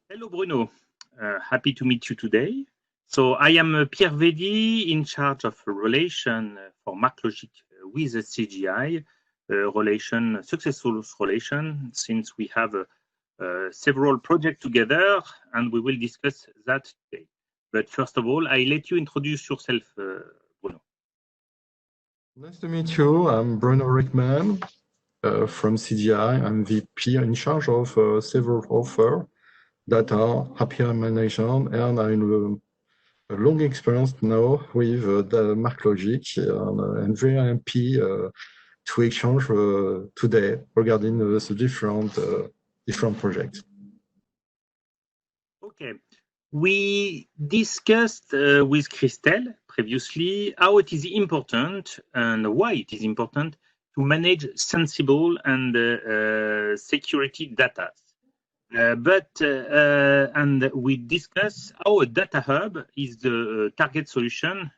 Hello, Bruno. Happy to meet you today. So I am Pierre Vedi, in charge of relation for MarkLogic with the CGI, successful relation, since we have several projects together, and we will discuss that today. But first of all, I let you introduce yourself, Bruno. Nice to meet you. I'm Bruno Ryckman from CGI. I'm VP in charge of several offer, data, API management, and I'm a long experience now with the MarkLogic, and I'm very happy to exchange today regarding the different projects. Okay. We discussed with Christelle previously how it is important and why it is important to manage sensible and security data. And we discuss how a data hub is the target solution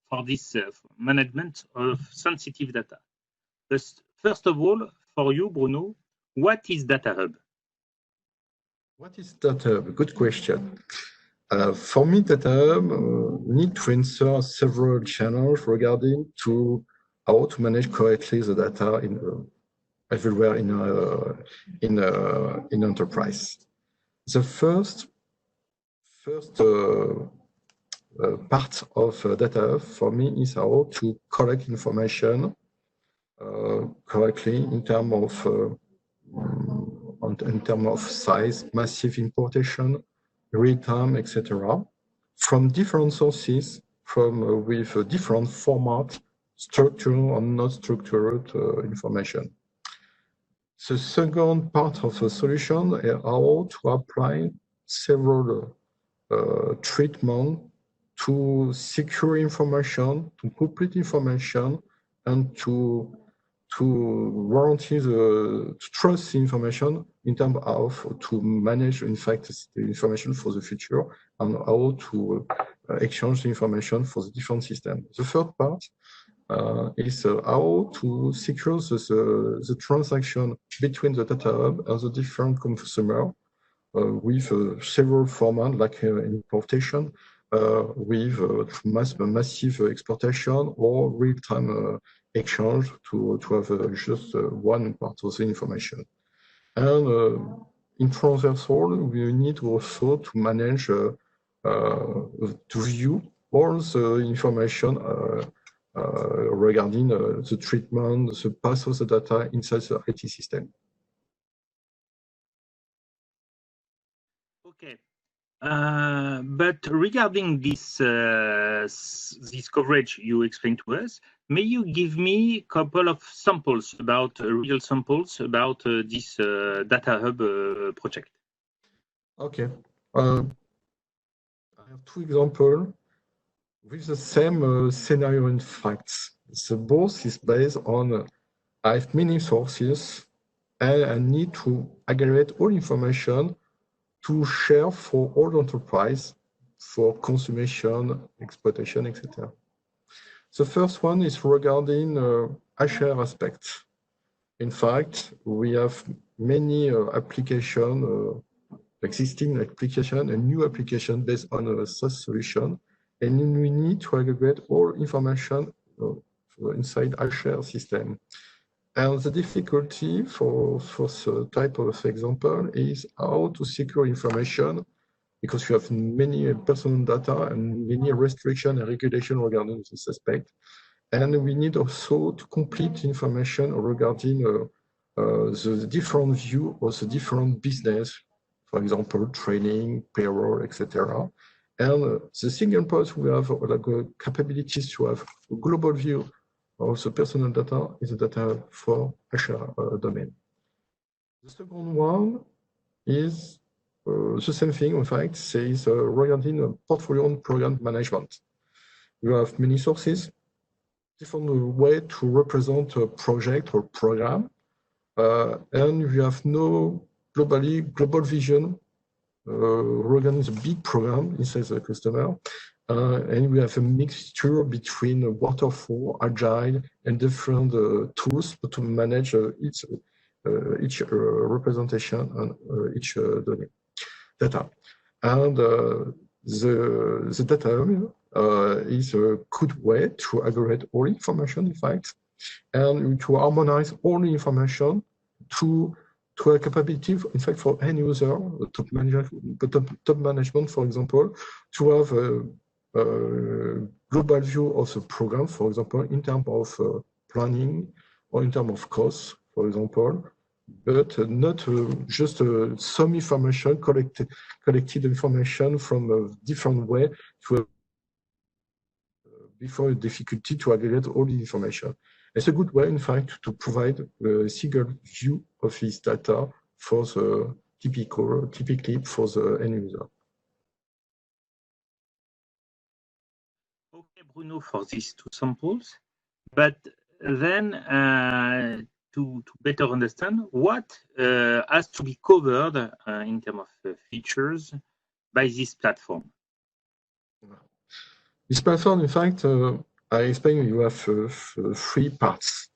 for this management of sensitive data. First of all, for you, Bruno, what is data hub? What is data hub? Good question. For me, data hub need to answer several channels regarding to how to manage correctly the data everywhere in enterprise. The first part of data hub for me is how to collect information correctly in terms of size, massive importation, real time, etc., from different sources, with a different format, structured and not structured information. The second part of the solution is how to apply several treatment to secure information, to complete information, and to guarantee to trust the information in terms of to manage, in fact, the information for the future and how to exchange the information for the different systems. The third part is how to secure the transaction between the data hub and the different consumer with several formats like importation, with massive exportation or real-time exchange to have just one part of the information. And in transversal, we need also to manage, to view all the information regarding the treatment, the path of the data inside the IT system. Okay. But regarding this coverage you explained to us, may you give me a couple of samples real samples about this data hub project? Okay. I have two examples with the same scenario. In fact, the both is based on I have many sources and I need to aggregate all information to share for all enterprise for consumption, exploitation, etc. The first one is regarding HR aspects. In fact, we have many existing application and new application based on a SaaS solution, and we need to aggregate all information inside HR system. And the difficulty for the type of example is how to secure information, because you have many personal data and many restrictions and regulation regarding this aspect. And we need also to complete information regarding the different view of the different business, for example, training, payroll, etc. And the single part we have like capabilities to have a global view of the personal data is the data for HR domain. The second one is the same thing, in fact, says regarding portfolio and program management. You have many sources, different way to represent a project or program, and you have no global vision regarding the big program inside the customer. And we have a mixture between waterfall, agile, and different tools to manage each representation and each data. And the data is a good way to aggregate all information, in fact, and to harmonize all the information to a capability, in fact, for end user, top management, for example, to have a global view of the program, for example, in terms of planning or in terms of costs, for example, but not just some information, collected information from a different way to before a difficulty to aggregate all the information. It's a good way, in fact, to provide a single view of this data for the typically for the end user. Okay, Bruno, for these two samples, but then to better understand what has to be covered in terms of features by this platform. This platform, in fact, I explained you have three parts.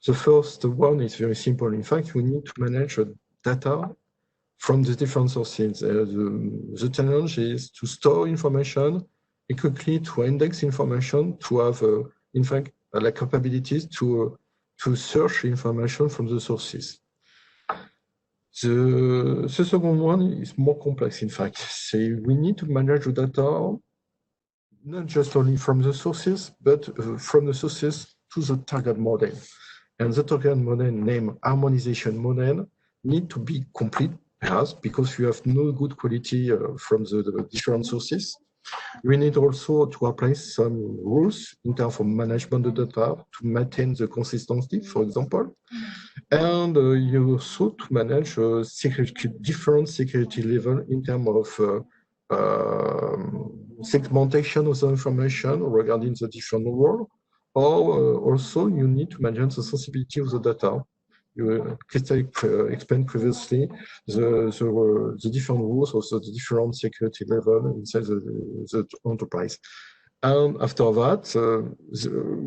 The first one is very simple. In fact, we need to manage data from the different sources. The challenge is to store information and quickly to index information, to have, in fact, like capabilities to search information from the sources. The second one is more complex, in fact. So we need to manage the data not just only from the sources, but from the sources to the target model. And the target model named harmonization model need to be complete, perhaps, because you have no good quality from the different sources. We need also to apply some rules in terms of management of data to maintain the consistency, for example. And you also to manage different security level in terms of segmentation of the information regarding the different role, or also you need to manage the sensibility of the data. Christelle explained previously the different rules of the different security level inside the enterprise. And after that,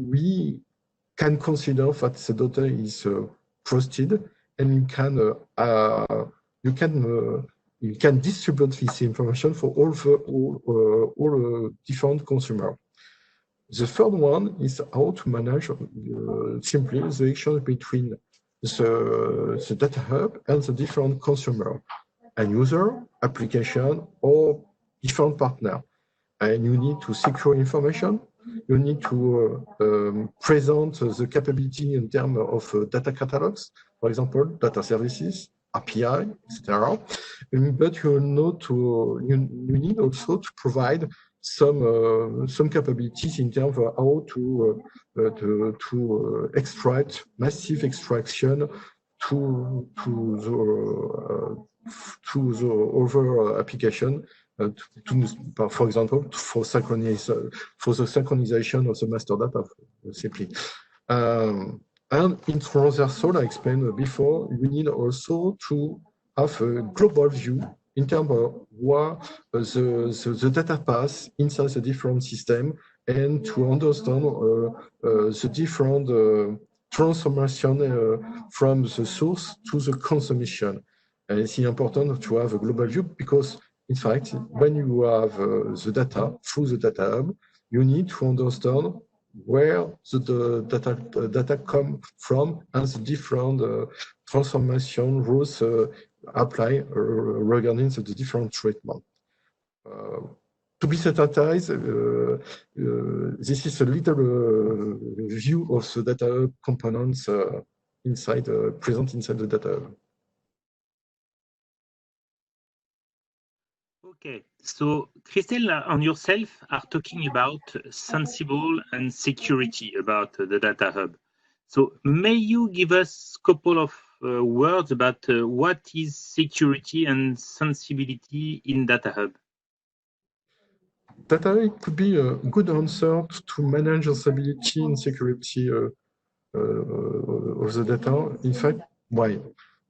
we can consider that the data is trusted, and you can distribute this information for all different consumers. The third one is how to manage simply the exchange between the data hub and the different consumer, and user, application, or different partner. And you need to secure information. You need to present the capability in terms of data catalogs, for example, data services, API, etc. But you need also to provide some capabilities in terms of how to extract massive extraction to the other application. For example, for the synchronization of the master data, simply. And in transversal, I explained before, we need also to have a global view in terms of what the data pass inside the different system, and to understand the different transformation from the source to the consumption. And it's important to have a global view because, in fact, when you have the data through the data hub, you need to understand where the data come from and the different transformation rules apply regarding the different treatment. To be synthesized, this is a little view of the data components present inside the data hub. Okay, so Christelle and yourself are talking about sensible and security about the data hub. So may you give us a couple of words about what is security and sensibility in data hub? Data hub could be a good answer to manage the stability and security of the data. In fact, why?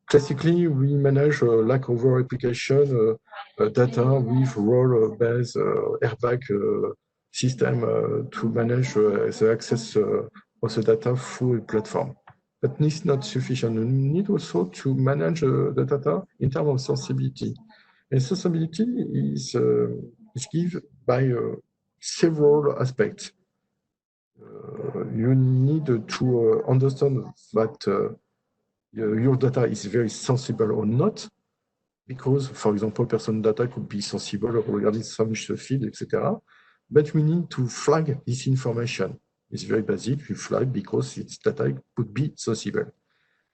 Classically, we manage like over application data with role-based airbag system to manage the access of the data through a platform. but it's not sufficient. You need also to manage the data in terms of sensibility. And sensibility is given by several aspects. You need to understand that your data is very sensible or not, because, for example, person data could be sensible regarding some field, etc. But we need to flag this information. It's very basic. You flag because its data could be sensible.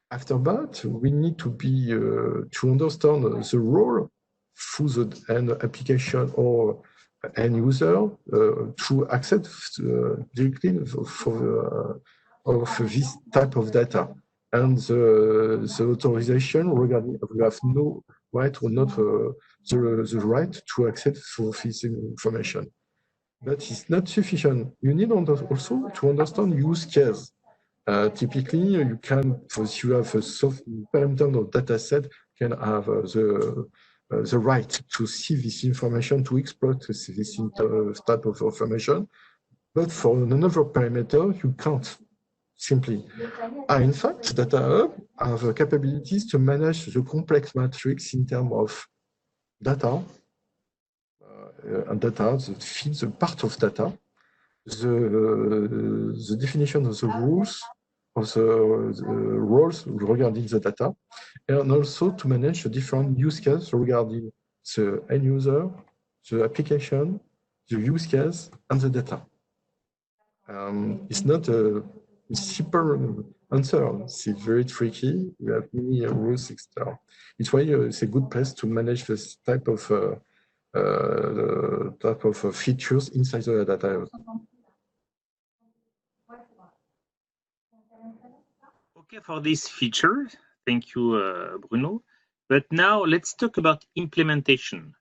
After that, we need to be to understand the role through the application or end user to access directly of this type of data. And the authorization regarding we have no right or not the right to access for this information. But it's not sufficient. You need also to understand use case. Typically, you can, if you have a soft parameter or data set, can have the right to see this information, to exploit this type of information. But for another parameter, you can't simply. In fact, Data Hub have capabilities to manage the complex matrix in terms of data, and data that feeds a part of data, the definition of the rules, of the roles regarding the data, and also to manage the different use cases regarding the end user, the application, the use case, and the data. It's not a simple answer. It's very tricky. We have many rules, etc. It's why it's a good place to manage this type of features inside the data. Okay, for this feature, thank you, Bruno. But now let's talk about implementation,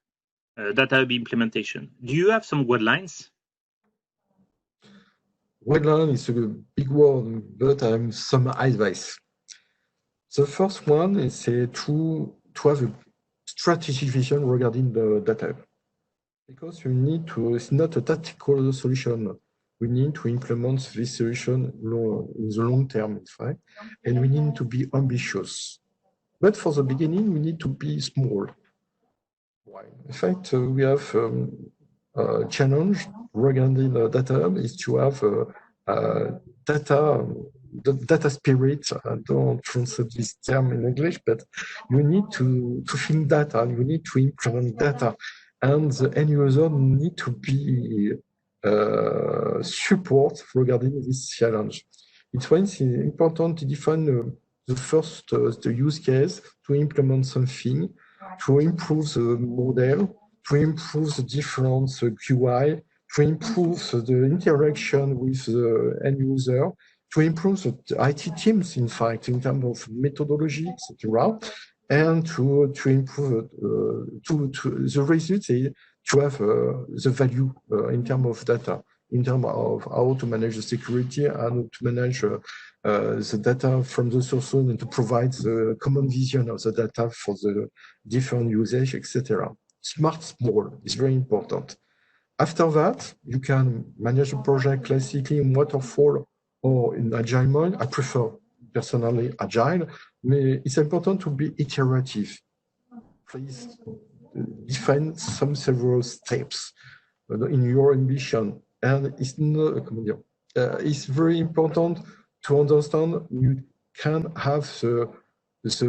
Data Hub implementation. Do you have some guidelines? Guideline is a big word, but I have some advice. The first one is to have a strategic vision regarding the data. Because you need to, it's not a tactical solution. We need to implement this solution in the long term, in fact, and we need to be ambitious. But for the beginning, we need to be small. Why? In fact, we have a challenge regarding the Data Hub is to have data spirit. I don't translate this term in English, but you need to think data, you need to implement data, and the end user need to be support regarding this challenge. It's why it's important to define the first the use case, to implement something, to improve the model, to improve the different QI, to improve the interaction with the end user, to improve the IT teams, in fact, in terms of methodology, etc., and to improve the results, to have the value in terms of data, in terms of how to manage the security and to manage the data from the source and to provide the common vision of the data for the different usage, etc. Smart, small is very important. After that, you can manage a project classically in waterfall or in agile mode. I prefer personally agile, but it's important to be iterative. Please define several steps in your ambition, and it's not. It's very important to understand you can have the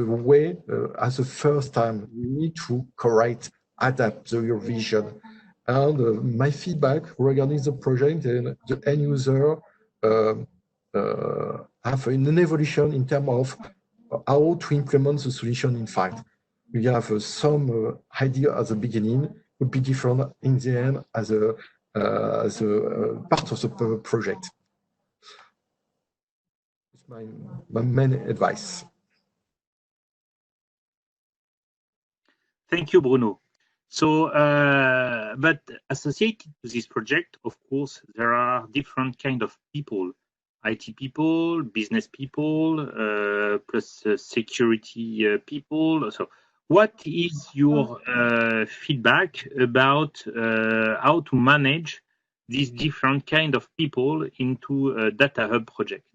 way as a first time. You need to correct, adapt your vision. And my feedback regarding the project and the end user have an evolution in terms of how to implement the solution. In fact, we have some idea at the beginning, would be different in the end as a part of the project. It's my main advice. Thank you, Bruno. So, but associated to this project, of course, there are different kind of people, IT people, business people, plus security people. So what is your feedback about how to manage these different kind of people into a Data Hub project?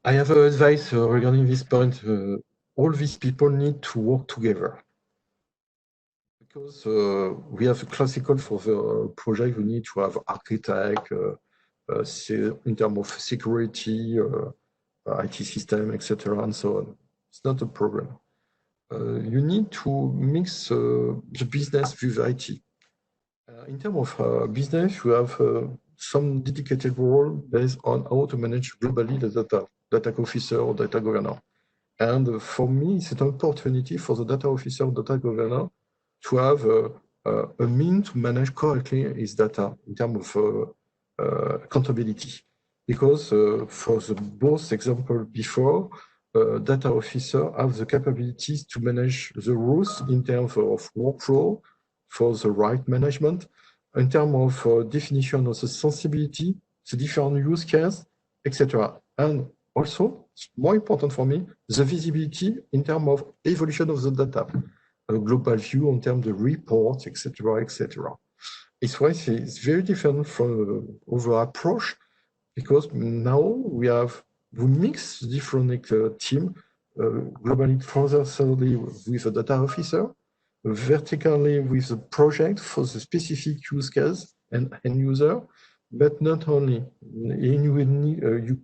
I have advice regarding this point. All these people need to work together. Because we have a classical for the project, we need to have architect, in terms of security, IT system, etc., and so on. It's not a problem. You need to mix the business with IT. In terms of business, you have some dedicated role based on how to manage globally the data officer or data governor. And for me, it's an opportunity for the data officer or data governor to have a mean to manage correctly his data in terms of accountability. Because for the both example before, data officer have the capabilities to manage the rules in terms of workflow for the right management, in terms of definition of the sensibility, the different use case, etc. And also, more important for me, the visibility in terms of evolution of the data, a global view in terms of reports, etc., etc. It's why it's very different from other approach, because now we mix different team, globally horizontally with a data officer, vertically with a project for the specific use case and end user, but not only. You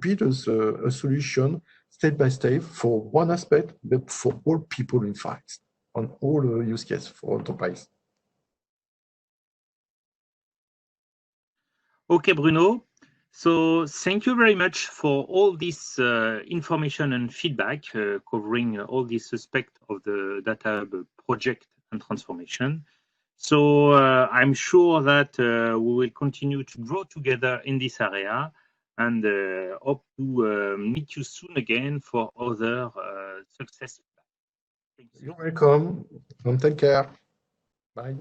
build a solution step by step for one aspect, but for all people in fact, on all use cases for enterprise. Okay, Bruno. So thank you very much for all this information and feedback covering all this aspect of the Data Hub project and transformation. So I'm sure that we will continue to grow together in this area, and hope to meet you soon again for other success. You're welcome, and take care. Bye.